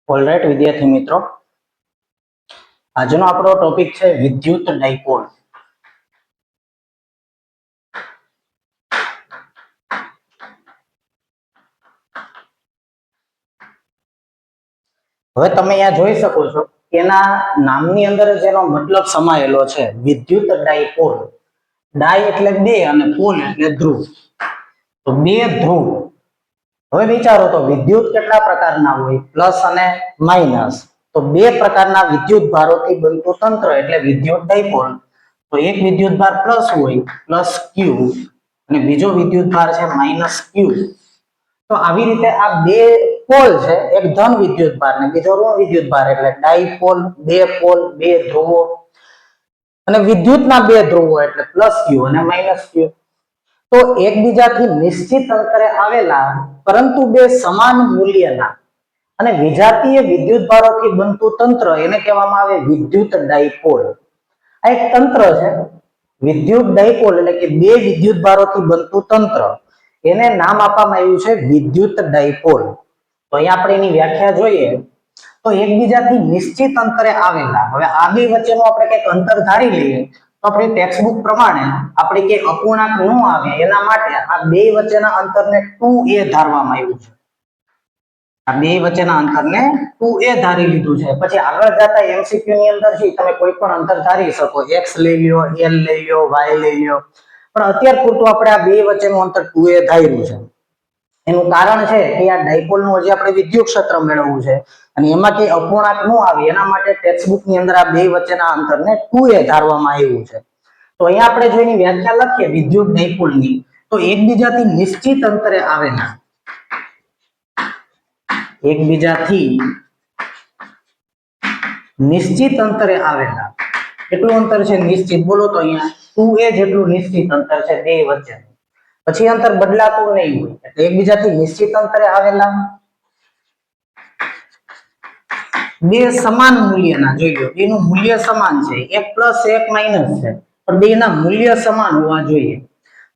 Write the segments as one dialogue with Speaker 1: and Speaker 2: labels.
Speaker 1: Alright વિદ્યાર્થી મિત્રો, આજનો આપણો ટોપિક છે વિદ્યુત ડાયપોલ. હવે તમે અહીંયા જોઈ શકો છો કે એના નામની અંદર જેનો મતલબ સમાયેલો છે વિદ્યુત ડાયપોલ. ડાય એટલે બે અને પોલ એટલે ધ્રુવ. તો બે ધ્રુવ. હવે વિચારો તો વિદ્યુત કેટલા પ્રકારના હોય? પ્લસ અને માઇનસ. તો બે પ્રકારના વિદ્યુત ભારોથી બનતું તંત્ર એટલે વિદ્યુત ડાયપોલ. તો એક વિદ્યુત ભાર પ્લસ હોય પ્લસ ક્યુ અને બીજો વિદ્યુત ભાર છે માઇનસ ક્યુ. તો આવી રીતે આ બે પોલ છે, એક ધન વિદ્યુત ભાર ને બીજો ઋણ વિદ્યુત ભાર એટલે ડાયપોલ. બે પોલ, બે ધ્રુવો અને વિદ્યુતના બે ધ્રુવો એટલે પ્લસ ક્યુ અને માઇનસ ક્યુ. તો એકબીજાથી નિશ્ચિત અંતરે આવેલા પરંતુ બે સમાન મૂલ્યના અને વિજાતીય વિદ્યુત ભારોથી બનતું તંત્ર એને કહેવામાં આવે વિદ્યુત ડાયપોલ. આ એક તંત્ર છે વિદ્યુત ડાયપોલ એટલે કે બે વિદ્યુત ભારોથી બનતું તંત્ર. એને નામ આપવામાં આવ્યું છે વિદ્યુત ડાયપોલ. તો અહીંયા આપણે એની વ્યાખ્યા જોઈએ તો એકબીજાથી નિશ્ચિત અંતરે આવેલા. હવે આ બે વચ્ચેનું આપણે કંઈક અંતર ધારી લઈએ તો આપણી ટેક્સ્ટબુક પ્રમાણે આપણે કે અપૂર્ણાંક ન આવે એના માટે આ બે વચ્ચેના અંતરને 2a ધારવામાં આવ્યું છે. આ બે વચ્ચેના અંતરને 2a ધારી લીધું છે. પછી આગળ જતા એમસીક્યુ ની અંદર છે તમે કોઈ પણ અંતર ધારી શકો, x લઈ લ્યો, l લઈ લ્યો, y લઈ લ્યો, પણ અત્યાર પૂરતું આપણે આ બે વચ્ચેનું અંતર 2a ધાર્યું છે. એનું કારણ છે કે આ ડાયપોલ નું હજી આપણે વિદ્યુત ક્ષેત્ર મેળવવું છે અને એમાં કે અપૂર્ણાંક ન આવે એના માટે ટેક્સ્ટબુક ની અંદર આ બે વચ્ચેના અંતરને 2a ધારવામાં આવ્યું છે. તો અહીંયા આપણે જો એની વ્યાખ્યા લખીએ વિદ્યુત ડાયપોલ ની, તો એકબીજાથી નિશ્ચિત અંતરે આવેલા, એકબીજાથી નિશ્ચિત અંતરે આવેલા. કેટલું અંતર છે નિશ્ચિત? બોલો તો અહીંયા 2a જેટલું નિશ્ચિત અંતર છે બે વચ્ચે. પછી અંતર બદલાતું નહીં હોય એટલે એકબીજાથી નિશ્ચિત અંતરે આવેલા બે સમાન મૂલ્યના. જોઈ લો બેનું મૂલ્ય સમાન છે, એક પ્લસ એક માઇનસ છે પણ બેના મૂલ્ય સમાન હોવા જોઈએ.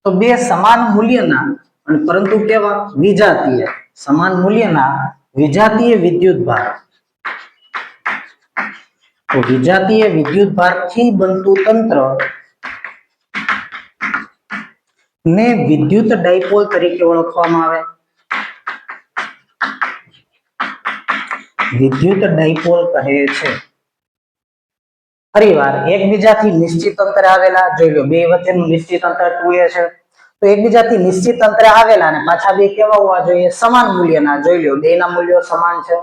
Speaker 1: તો બે સમાન મૂલ્યના અને પરંતુ કેવા? વિજાતીય. સમાન મૂલ્યના વિજાતીય વિદ્યુત ભાર. તો વિજાતીય વિદ્યુત ભારથી બનતું તંત્ર ને વિદ્યુત ડાયપોલ તરીકે ઓળખવામાં આવે. વિદ્યુત ડાયપોલ કહે છે. ફરીવાર એકબીજાથી નિશ્ચિત અંતરે આવેલા. જોઈ લો બે વચ્ચેનું નિશ્ચિત અંતર 2a છે. તો એકબીજાથી નિશ્ચિત અંતરે આવેલા અને પાછા બે કેવા હોવા જોઈએ? સમાન મૂલ્યના. જોઈ લો બેના મૂલ્યો સમાન છે.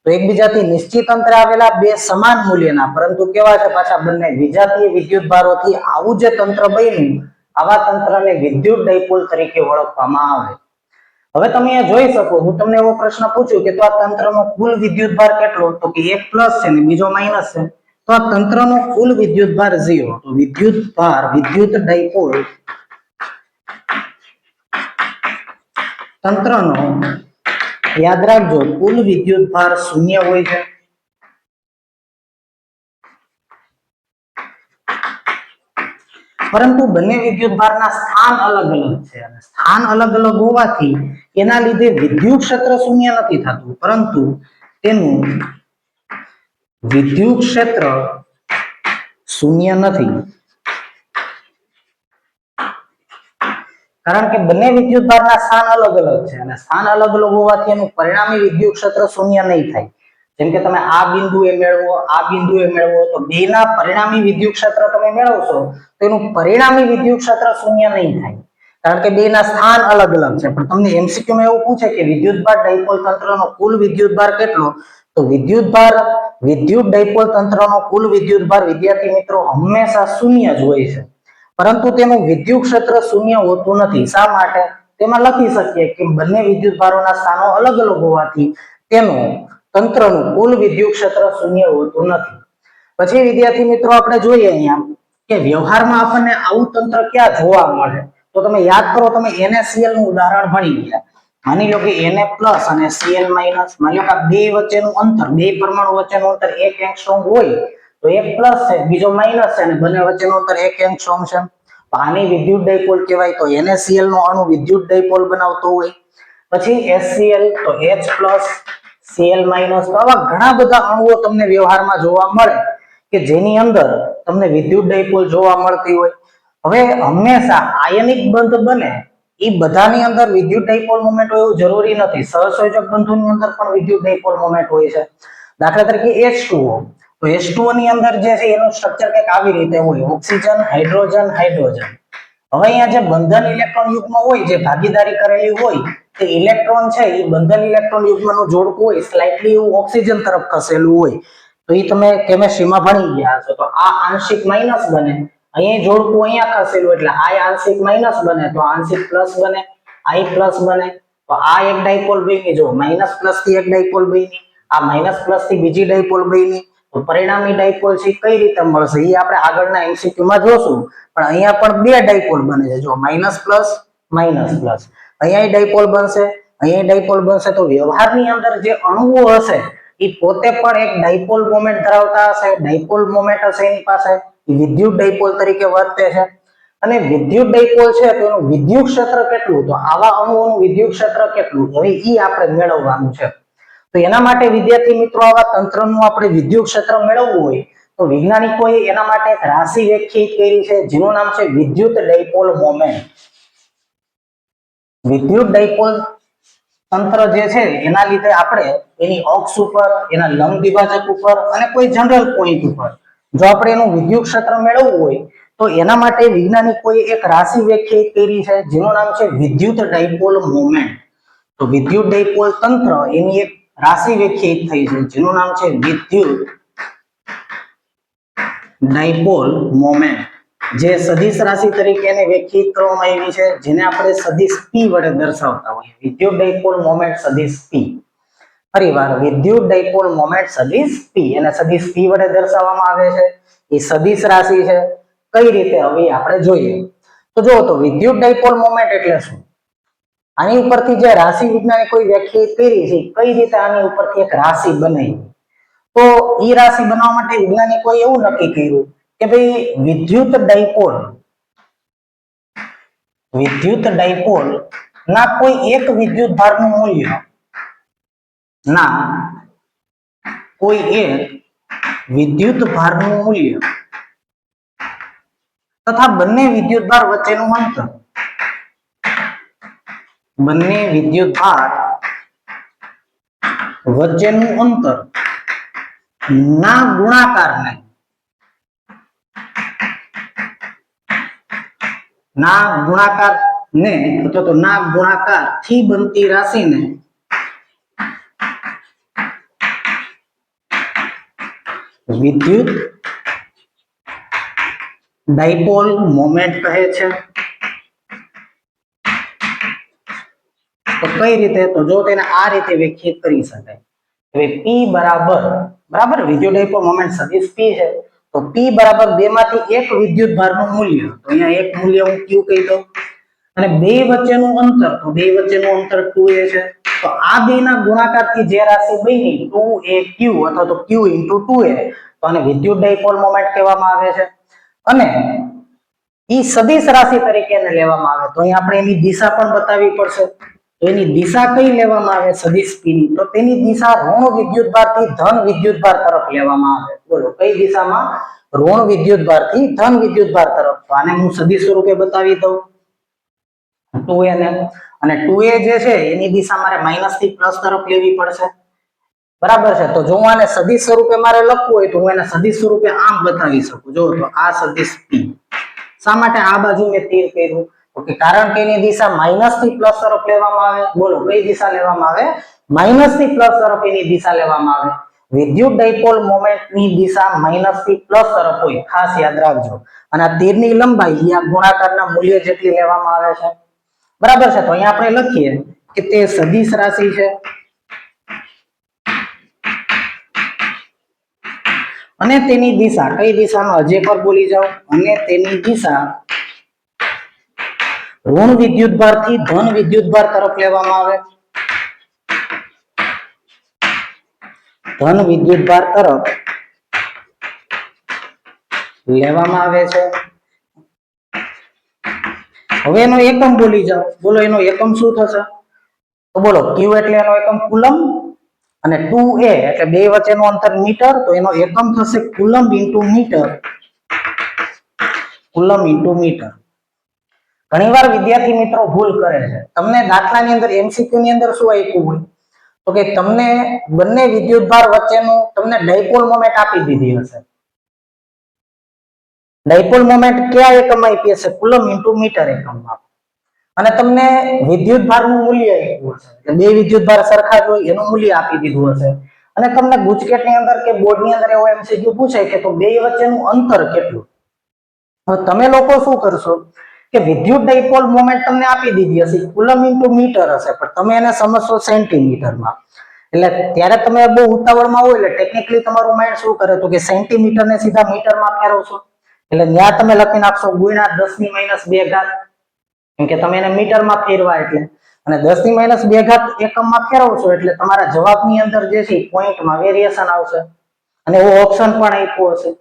Speaker 1: તો એકબીજાથી નિશ્ચિત અંતરે આવેલા બે સમાન મૂલ્યના પરંતુ કેવા છે પાછા? બંને વિજાતીય વિદ્યુત ભારોથી આવું જે તંત્ર બન્યું, આવા તંત્રને વિદ્યુત ડાયપોલ તરીકે ઓળખવામાં આવે. હવે તમે અહીંયા જોઈ શકો, હું તમને એવો પ્રશ્ન પૂછું કે તો આ તંત્રનો કુલ વિદ્યુત ભાર કેટલો? તો કે એક પ્લસ છે ને બીજો માઇનસ છે. તો આ તંત્રનો કુલ વિદ્યુત ભાર 0. તો વિદ્યુત ભાર વિદ્યુત ડાયપોલ તંત્રનો, યાદ રાખજો, કુલ વિદ્યુત ભાર 0 હોય છે. પરંતુ બંને વિદ્યુત ભારના સ્થાન અલગ અલગ છે અને સ્થાન અલગ અલગ હોવાથી એના લીધે વિદ્યુત ક્ષેત્ર 0 નથી થતું, પરંતુ તેનું વિદ્યુત ક્ષેત્ર 0 નથી. કારણ કે બંને વિદ્યુત ભારના સ્થાન અલગ અલગ છે અને સ્થાન અલગ અલગ હોવાથી એનું પરિણામી વિદ્યુત ક્ષેત્ર 0 નહીં થાય. જેમ કે તમે આ બિંદુએ મેળવો, આ બિંદુએ મેળવો, તો બેના પરિણામી વિદ્યુત ક્ષેત્ર તમે મેળવશો તો એનું પરિણામી વિદ્યુત ક્ષેત્ર 0 નહીં થાય, કારણ કે બેના સ્થાન અલગ અલગ છે. પણ તમને એમસીક્યુ માં એવું પૂછે કે વિદ્યુત ભાર ડાયપોલ તંત્રનો કુલ વિદ્યુત ભાર કેટલો? તો વિદ્યુત ડાયપોલ તંત્રનો કુલ વિદ્યુત ભાર વિદ્યાર્થી મિત્રો હંમેશા 0 જ હોય છે, પરંતુ તેનું વિદ્યુત ક્ષેત્ર 0 હોતું નથી. શા માટે? તેમાં લખી શકીએ કે બંને વિદ્યુત ભારોના સ્થાનો અલગ અલગ હોવાથી તેનું તંત્રનું કુલ વિદ્યુત ક્ષેત્ર 0 હોતું નથી. પછી વિદ્યાર્થી મિત્રો આપણે જોઈએ અહીંયા કે વ્યવહારમાં આપણને આવું તંત્ર ક્યાં જોવા મળે? તો તમે યાદ કરો, તમે NaCl નું ઉદાહરણ ભણી ગયા. માની લો કે Na પ્લસ અને Cl માઇનસ. માની લો કે બે વચ્ચેનું અંતર, બે પરમાણુ વચ્ચેનું અંતર 1 એંગસ્ટ્રોમ હોય તો એક પ્લસ છે બીજો માઇનસ છે અને બંને વચ્ચેનું અંતર 1 એંગસ્ટ્રોમ છે. આની વિદ્યુત ડાયપોલ કહેવાય. તો NaCl નો અણુ વિદ્યુત ડાયપોલ બનાવતો હોય. પછી HCl તો H+, Cl માઇનસ. તો આવા ઘણા બધા અણુઓ તમને વ્યવહારમાં જોવા મળે કે જેની અંદર તમને વિદ્યુત ડાયપોલ જોવા મળતી હોય. હવે હંમેશા આયનિક બંધ બને એ બધાની અંદર વિદ્યુત ડાયપોલ મોમેન્ટ હોય એવું જરૂરી નથી. સહસંયોજક બંધોની અંદર પણ વિદ્યુત ડાયપોલ મોમેન્ટ હોય છે. દાખલા તરીકે H2O. તો H2O ની અંદર જે છે એનું સ્ટ્રક્ચર કંઈક આવી રીતે હોય, ઓક્સિજન, હાઇડ્રોજન, હાઇડ્રોજન. હવે અહીંયા જે બંધન ઇલેક્ટ્રોન યુગ્મ હોય, જે ભાગીદારી કરેલી હોય, તે ઇલેક્ટ્રોન છે એ બંધન ઇલેક્ટ્રોન યુગ્મનું જોડકું હોય સ્લાઇટલી એવું ઓક્સિજન તરફ ખસેલું હોય. તો એ તમે કેમેસ્ટ્રીમાં ભણી ગયા છો. તો આ આંશિક માઇનસ બને, અહીંયા જોડકું અહીંયા ખસેલું એટલે આ આંશિક માઇનસ બને, તો આંશિક પ્લસ બને, આઈ પ્લસ બને. તો આ એક ડાયપોલ બની, જો માઇનસ પ્લસ થી એક ડાયપોલ બની, આ માઇનસ પ્લસ થી બીજી ડાયપોલ બની. તો પરિણામી ડાયપોલ છે કઈ રીતે મળશે એ આપણે આગળના MCQ માં જોશું. પણ અહીંયા પણ બે ડાયપોલ બને છે, જો માઇનસ પ્લસ માઇનસ પ્લસ. અહીંયા ડાયપોલ બનશે, અહીંયા ડાયપોલ બનશે. તો વ્યવહારની અંદર જે અણુઓ હશે એ પોતે પણ એક ડાયપોલ મોમેન્ટ ધરાવતા હશે, ડાયપોલ મોમેન્ટ હશે એની પાસે, વિદ્યુત ડાયપોલ તરીકે વર્તે છે. અને વિદ્યુત ડાયપોલ છે તો એનું વિદ્યુત ક્ષેત્ર કેટલું, તો આવા અણુઓનું વિદ્યુત ક્ષેત્ર કેટલું, હવે ઈ આપણે મેળવવાનું છે. તો એના માટે વિદ્યાર્થી મિત્રો આવા તંત્રનું આપણે વિદ્યુત ક્ષેત્ર મેળવવું હોય તો વૈજ્ઞાનિકોએ એના માટે એક રાશિ વ્યાખ્યાયિત કરી છે જેનું નામ છે વિદ્યુત ડાયપોલ મોમેન્ટ. વિદ્યુત ડાયપોલ તંત્ર જે છે એના લીધે આપણે એની અક્ષ ઉપર, એના લંબ દ્વિભાજક ઉપર અને કોઈ જનરલ પોઈન્ટ ઉપર જો આપણે એનું વિદ્યુત ક્ષેત્ર મેળવવું હોય તો એના માટે વૈજ્ઞાનિકોએ એક રાશિ વ્યાખ્યાયિત કરી છે જેનું નામ છે વિદ્યુત ડાયપોલ મોમેન્ટ. તો વિદ્યુત ડાયપોલ તંત્ર એની એક રાશિ વ્યાખ્યાયિત થઈ છે જેનું નામ છે વિદ્યુત ડાયપોલ મોમેન્ટ, જે સદિશ રાશિ તરીકે એને વ્યાખ્યાયિત કરવામાં આવી છે, જેને આપણે સદિશ P વડે દર્શાવતા હોઈએ. વિદ્યુત ડાયપોલ મોમેન્ટ સદિશ P. ફરીવાર વિદ્યુત ડાયપોલ મોમેન્ટ સદિશ P, એને સદિશ P વડે દર્શાવવામાં આવે છે. એ સદિશ રાશિ છે. કઈ રીતે હવે આપણે જોઈએ. તો જો તો વિદ્યુત ડાયપોલ મોમેન્ટ એટલે શું? આની ઉપરથી જે રાશિ વૈજ્ઞાનિકોએ વ્યાખ્યાયિત કરી છે કઈ રીતે આની ઉપરથી એક રાશિ બનાવી. તો ઈ રાશિ બનાવવા માટે વૈજ્ઞાનિકોએ એવું નક્કી કર્યું કે ભાઈ વિદ્યુત ડાયપોલ ના કોઈ એક વિદ્યુત ભારનું મૂલ્ય ના કોઈ એક વિદ્યુત ભારનું મૂલ્ય તથા બંને વિદ્યુત ભાર વચ્ચેનું અંતર, બંને વિદ્યુત ભાર વચ્ચેનું અંતર ના ગુણાકારને અથવા તો ના ગુણાકાર થી બનતી રાશિને વિદ્યુત ડાયપોલ મોમેન્ટ કહે છે. તો કઈ રીતે? તો જો તેને આ રીતે વ્યાખ્યાયિત કરી શકાય. હવે P બરાબર વિદ્યુત ડાયપોલ મોમેન્ટ સદિશ P છે. તો P બરાબર બે માંથી એક વિદ્યુત ભારનું મૂલ્ય, તો અહીંયા એક મૂલ્ય હું Q કહી દઉં, અને બે વચ્ચેનું અંતર, તો બે વચ્ચેનું અંતર 2a છે. તો આ બે ના ગુણાકારથી જે રાશિ બની 2aq અથવા તો Q * 2a, તો આને વિદ્યુત ડાયપોલ મોમેન્ટ કહેવામાં આવે છે. અને ઈ સદિશ રાશિ તરીકે એને લેવામાં આવે. તો અહીં આપણે એની દિશા પણ બતાવવી પડશે. તો એની દિશા કઈ લેવામાં આવે સદિશ P ની? તો તેની દિશા ઋણ વિદ્યુતભાર થી ધન વિદ્યુતભાર તરફ લેવામાં આવે. બોલો કઈ દિશામાં? ઋણ વિદ્યુતભાર થી ધન વિદ્યુતભાર તરફ. તો આને હું સદિશ સ્વરૂપે બતાવી દઉં 2a ને, અને 2a જે છે એની દિશા મારે માઈનસ થી પ્લસ તરફ લેવી પડશે. બરાબર છે. તો જો હું આને સદિશ સ્વરૂપે મારે લખવું હોય તો હું એને સદિશ સ્વરૂપે આમ બતાવી શકું. જો તો આ સદિશ P. શા માટે આ બાજુ મેં તીર કર્યું? ઓકે, કારણ કે એની દિશા માઈનસ થી પ્લસ તરફ લેવામાં આવે. બોલો કઈ દિશા લેવામાં આવે? માઈનસ થી પ્લસ તરફ એની દિશા લેવામાં આવે. વિદ્યુત ડાયપોલ મોમેન્ટ ની દિશા માઈનસ થી પ્લસ તરફ હોય, ખાસ યાદ રાખજો. અને આ તીરની લંબાઈ આ ગુણાકારના મૂલ્ય જેટલી લેવામાં આવે છે. બરાબર છે. તો અહીંયા આપણે લખીએ કે તે સદિશ રાશિ છે અને તેની દિશા કઈ દિશામાં? હજી એકવાર બોલી જાઓ. અને તેની દિશા ઋણ વિદ્યુતભાર થી ધન વિદ્યુતભાર તરફ લેવામાં આવે. ધન વિદ્યુતભાર તરફ લેવામાં આવે છે. હવે એનો એકમ બોલી જાઓ. બોલો એનો એકમ શું થશે? તો બોલો Q એટલે એનો એકમ કુલમ, અને 2a એટલે બે વચ્ચેનું અંતર મીટર, તો એનો એકમ થશે coulomb into metre. Coulomb into metre. ઘણીવાર વિદ્યાર્થી મિત્રો ભૂલ કરે છે. તમને દાખલાની અંદર એમસીક્યુ ની અંદર શું આપ્યું હોય તો કે તમને બંને વિદ્યુતભાર વચ્ચેનું તમને ડાયપોલ મોમેન્ટ આપી દીધી હશે. ડાયપોલ મોમેન્ટ કયા એકમમાં આપી હશે? કુલમ ઇન્ટુ મીટર એકમમાં. અને તમને વિદ્યુતભારનું મૂલ્ય આપ્યું હશે. એટલે બે વિદ્યુતભાર સરખા જ હોય એનું મૂલ્ય આપી દીધું હશે. અને તમને ગુજકેટની અંદર કે બોર્ડની અંદર એવો એમસીક્યુ પૂછાય કે તો બે વચ્ચેનું અંતર કેટલું? હવે તમે લોકો શું કરશો કે વિદ્યુત ડાયપોલ મોમેન્ટ તમને આપી દીધી હશે, કુલમ ઇન્ટુ મીટર હશે, પણ તમે એને સમજશો સેન્ટીમીટરમાં. એટલે ત્યારે તમે બહુ ઉતાવળમાં હોય એટલે ટેકનિકલી તમારું માઇન્ડ શું કરે તો કે સેન્ટીમીટર ને સીધા મીટરમાં ફેરવશો. એટલે ત્યાં તમે લખી નાખશો ગુણ્યા 10⁻2 ઘાત, કેમ કે તમે એને મીટરમાં ફેરવા એટલે. અને 10⁻2 ઘાત એકમમાં ફેરવશો એટલે તમારા જવાબની અંદર જે છે પોઈન્ટમાં વેરિએશન આવશે. અને એવો ઓપ્શન પણ આપ્યો હશે.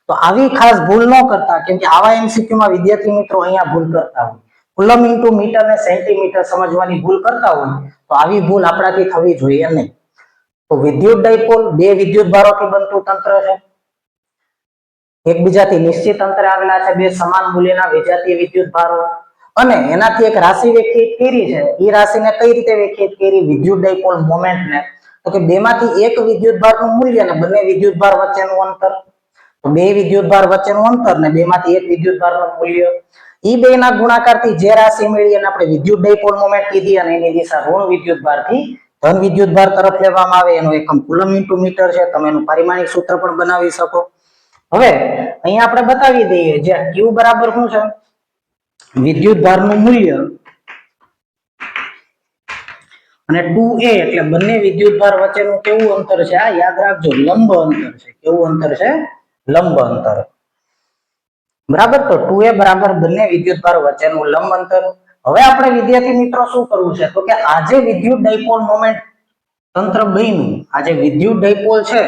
Speaker 1: તો આવી ખાસ ભૂલ ન કરતા, કેમ કે આવા એમસીક્યુ માં વિદ્યાર્થી મિત્રો અહીંયા ભૂલ કરતા હોય. કુલમ ઇન્ટુ મીટર ને સેન્ટીમીટર સમજવાની ભૂલ કરતા હોય તો આવી ભૂલ આપણાથી થવી જોઈએ નહીં. તો વિદ્યુત ડાયપોલ બે વિદ્યુતભારોથી બનતું તંત્ર છે. એકબીજાથી નિશ્ચિત અંતરે આવેલા છે બે સમાન મૂલ્યના વિજાતીય વિદ્યુતભારો, અને એનાથી એક રાશિ વ્યાખ્યાયિત કરી છે. એ રાશિને કઈ રીતે વ્યાખ્યાયિત કરી? વિદ્યુત ડાયપોલ મોમેન્ટને. તો કે બેમાંથી એક વિદ્યુતભારનું મૂલ્ય અને બંને વિદ્યુતભાર વચ્ચેનું અંતર. તો બે વિદ્યુતભાર વચ્ચેનું અંતર ને બેમાંથી એક વિદ્યુતભારનું મૂલ્ય, એ બેના ગુણાકારથી જે રાશિ મળી એને આપણે વિદ્યુત ડાયપોલ મોમેન્ટ કીધી, અને એની દિશા ઋણ વિદ્યુતભારથી ધન વિદ્યુતભાર તરફ લેવામાં આવે. એનો એકમ કુલમ ઇન્ટુ મીટર છે. તમે એનું પરિમાણિક સૂત્ર પણ બનાવી શકો. હવે અહીંયા આપણે બતાવી દઈએ જે Q બરાબર શું છે? વિદ્યુતભારનું મૂલ્ય અને 2a એટલે બંને વિદ્યુતભાર વચ્ચેનું કેવું અંતર છે? આ યાદ રાખજો, લંબ અંતર છે. કેવું અંતર છે? લંબ અંતર. બરાબર. તો 2a બરાબર બંને વિદ્યુતભાર વચ્ચેનું લંબ અંતર. હવે આપણે વિદ્યાર્થી મિત્રો શું કરવું છે તો કે આ જે વિદ્યુત ડાયપોલ મોમેન્ટ તંત્ર બન્યું, આ જે વિદ્યુત ડાયપોલ છે,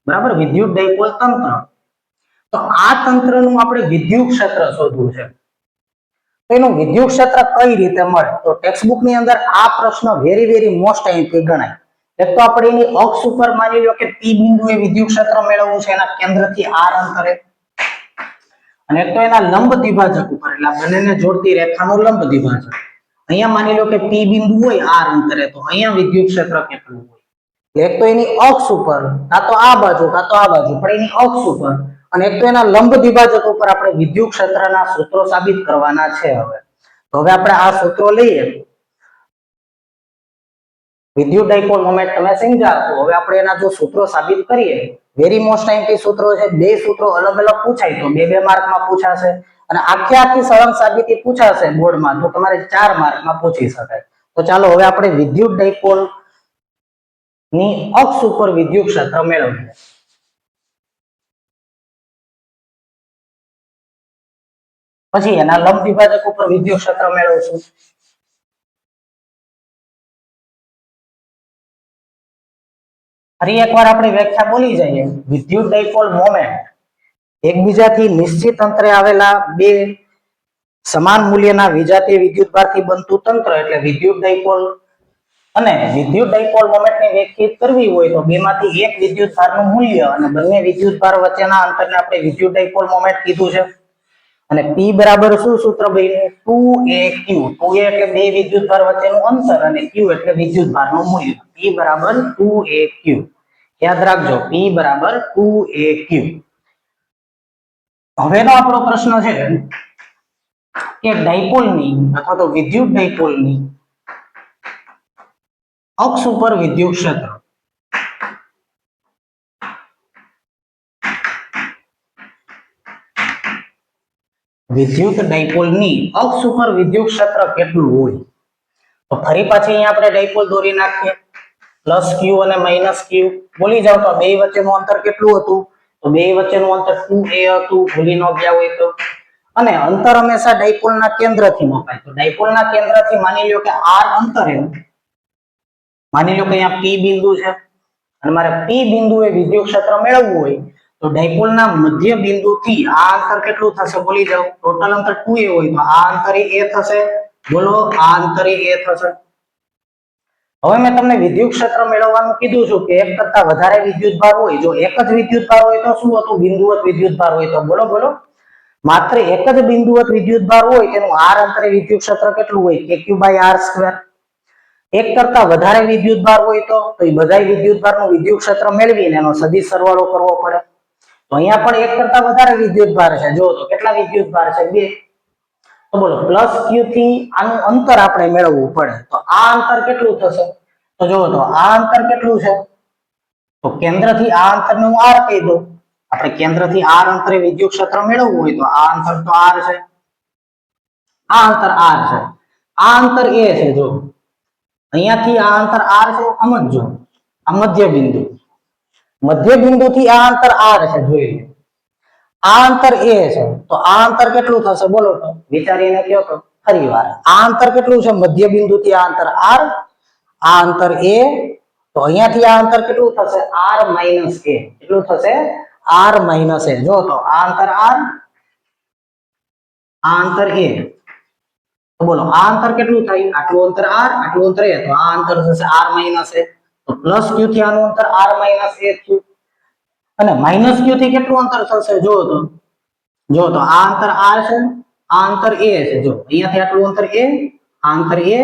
Speaker 1: બરાબર, વિદ્યુત ડાયપોલ તંત્ર, તો આ તંત્રનું આપણે વિદ્યુત ક્ષેત્ર શોધવું છે. તો એનું વિદ્યુત ક્ષેત્ર કઈ રીતે મળે? તો ટેક્સ્ટબુક ની અંદર આ પ્રશ્ન વેરી મોસ્ટ આઈએમપી ગણાય. એક તો આપણે એની અક્ષ ઉપર માની લો કે P બિંદુએ વિદ્યુત ક્ષેત્ર મેળવવું છે એના કેન્દ્રથી r અંતરે, અને એક તો એના લંબ દ્વિભાજક ઉપર, એટલે બંનેને જોડતી રેખાનું લંબ દ્વિભાજક. અહીંયા માની લો કે P બિંદુ હોય r અંતરે, તો અહીંયા વિદ્યુત ક્ષેત્ર કેટલું હોય? એક તો એની અક્ષ ઉપર, કાં તો આ બાજુ કાં તો આ બાજુ, પણ એની અક્ષ ઉપર, અને એક તો એના લંબ દ્વિભાજક ઉપર આપણે વિદ્યુત ક્ષેત્રના સૂત્રો સાબિત કરવાના છે. હવે આપણે આ સૂત્રો લઈએ. વિદ્યુત ડાયપોલ મોમેન્ટ તમે સમજાવો. હવે આપણે એના જો સૂત્રો સાબિત કરીએ, વેરી મોસ્ટ આઈએમપી સૂત્રો છે. બે સૂત્રો અલગ અલગ પૂછાય તો 2 માર્કમાં પૂછાશે, અને આખી સળંગ સાબિતી પૂછાશે બોર્ડમાં તો તમારે 4 માર્કમાં પૂછી શકાય. તો ચાલો હવે આપણે વિદ્યુત ડાયપોલ ની અક્ષ ઉપર વિદ્યુત ક્ષેત્ર મેળવીએ. પછી એના લંબ દ્વિભાજક ઉપર વિદ્યુત ક્ષેત્ર મેળવશું. ફરી એકવાર આપણે વ્યાખ્યા બોલી જઈએ. વિદ્યુત ડાયપોલ મોમેન્ટ એકબીજાથી નિશ્ચિત અંતરે આવેલા બે સમાન મૂલ્યના વિજાતીય વિદ્યુતભારથી બનતું તંત્ર એટલે વિદ્યુત ડાયપોલ. અને વિદ્યુત ડાયપોલ મોમેન્ટને વ્યાખ્યાયિત કરવી હોય તો બેમાંથી એક વિદ્યુતભારનું મૂલ્ય અને બંને વિદ્યુતભાર વચ્ચેના અંતરને આપણે વિદ્યુત ડાયપોલ મોમેન્ટ કીધું છે. અને P બરાબર શું સૂત્ર બન્યું? 2aq. 2a એટલે બે વિદ્યુતભાર વચ્ચેનું અંતર અને q એટલે વિદ્યુતભારનું મૂલ્ય. P બરાબર 2aq. યાદ રાખજો, P બરાબર 2aq. હવેનો આપણો પ્રશ્ન છે કે ડાયપોલની અથવા તો વિદ્યુત ડાયપોલની અક્ષ ઉપર વિદ્યુત ક્ષેત્ર. વિદ્યુત ડાયપોલની અક્ષ ઉપર વિદ્યુત ક્ષેત્ર કેટલું હોય? તો ફરી પાછી અહીંયા આપણે ડાયપોલ દોરી નાખીએ. પ્લસ q અને માઇનસ q. બોલી જાવ તો બે વચ્ચેનું અંતર કેટલું હતું? તો બે વચ્ચેનું અંતર 2a હતું. ભૂલી ન ગયા હોય તો. અને અંતર હંમેશા ડાયપોલના કેન્દ્રથી મપાય. તો ડાયપોલના કેન્દ્રથી માની લો કે r અંતરે, માની લો કે અહીંયા P બિંદુ છે અને મારે P બિંદુએ વિદ્યુત ક્ષેત્ર મેળવવું હોય તો ડાયપોલના મધ્ય બિંદુથી આ અંતર કેટલું થશે? બોલી જાવ. ટોટલ અંતર 2a હોય તો આ અંતરે a થશે. બોલો, આ અંતરે a થશે. હવે મેં તમને વિદ્યુત ક્ષેત્ર મેળવવાનું કીધું છું કે એક કરતા વધારે વિદ્યુત ભાર હોય, જો એક જ વિદ્યુત ભાર હોય તો શું હતું, બિંદુવત વિદ્યુત ભાર હોય તો બોલો બોલો, માત્ર એક જ બિંદુવત વિદ્યુત ભાર હોય તેનું r અંતરે વિદ્યુત ક્ષેત્ર કેટલું હોય, kq/r². એક કરતા વધારે વિદ્યુત ભાર હોય તો એ બધા વિદ્યુત ભારનું વિદ્યુત ક્ષેત્ર મેળવીને એનો સદિશ સરવાળો કરવો પડે. તો અહીંયા પણ એક કરતા વધારે વિદ્યુત ભાર છે, જો તો કેટલા વિદ્યુત ભાર છે, 2. તો બોલો પ્લસ q થી આનું અંતર આપણે મેળવવું પડે, તો આ અંતર કેટલું થશે, તો જો તો આ અંતર કેટલું છે, તો કેન્દ્રથી આ અંતરને હું r કહી દઉં. આપણે કેન્દ્રથી r અંતરે વિદ્યુત ક્ષેત્ર મેળવવું હોય તો આ અંતર તો r છે, આ અંતર r છે, આ અંતર a છે. જો અહીંયાથી આ અંતર r છે, સમજો આ મધ્ય બિંદુથી આ અંતર r છે, જોઈ લો આ અંતર a છે, તો આ અંતર કેટલું થશે બોલો, તો વિચારીને કહો તો ફરીવાર. આ અંતર કેટલું છે, મધ્ય બિંદુથી આ અંતર r, આ અંતર a, તો અહીંયાથી આ અંતર કેટલું થશે, r - a. કેટલું થશે, r - a. જો તો આ અંતર r, આ અંતર a, તો બોલો આ અંતર કેટલું થાય, આટલું અંતર r, આટલું અંતર a, તો આ અંતર થશે r - a. તો પ્લસ q થી આનું અંતર r - a થયું, અને માઈનસ q થી કેટલું અંતર થશે, જો તો આ અંતર r છે, આ અંતર a છે. જો અહીંયાથી આટલું અંતર a, આ અંતર a,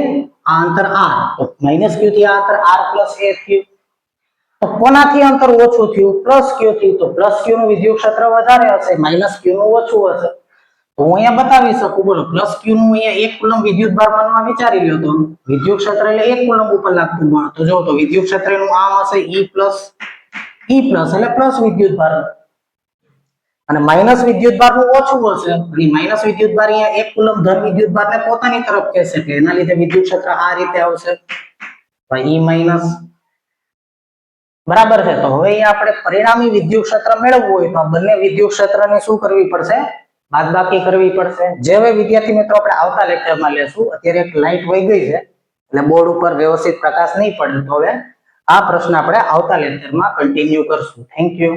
Speaker 1: આ અંતર r, તો માઈનસ q થી આ અંતર r + a થયું. તો કોનાથી અંતર ઓછું થયું, પ્લસ q થી. તો પ્લસ q નું વિદ્યુત ક્ષેત્ર વધારે હશે, માઈનસ q નું ઓછું હશે. તો હું અહીંયા બતાવી શકું, બોલો પ્લસ q નું અહીંયા 1 કુલમ વિદ્યુત ભાર માનવા વિચારી લ્યો, તો વિદ્યુત ક્ષેત્ર એટલે 1 કુલમ ઉપર લાગતું બળ. તો જો તો વિદ્યુત ક્ષેત્રનું આમ હશે E+ એટલે પ્લસ વિદ્યુત ભાર, અને માઈનસ વિદ્યુત ભાર નું ઓછું હશે, અને માઈનસ વિદ્યુત ભાર અહીંયા 1 કુલમ ધન વિદ્યુત ભારને પોતાની તરફ ખેંચશે, એટલે એના લીધે વિદ્યુત ક્ષેત્ર આ રીતે આવશે, E-. બરાબર છે. તો હવે અહીંયા આપણે પરિણામી વિદ્યુત ક્ષેત્ર મેળવવું હોય તો આ બંને વિદ્યુત ક્ષેત્રને શું કરવી પડશે, બાદબાકી કરવી પડશે. જે હવે વિદ્યાર્થી મિત્રો આપણે આવતા લેક્ચરમાં લેશું. અત્યારે એક લાઈટ વહી ગઈ છે એટલે બોર્ડ ઉપર વ્યવસ્થિત પ્રકાશ નહીં પડે, તો હવે આ પ્રશ્ન આપણે આવતા લેક્ચરમાં કન્ટિન્યુ કરશું. Thank you.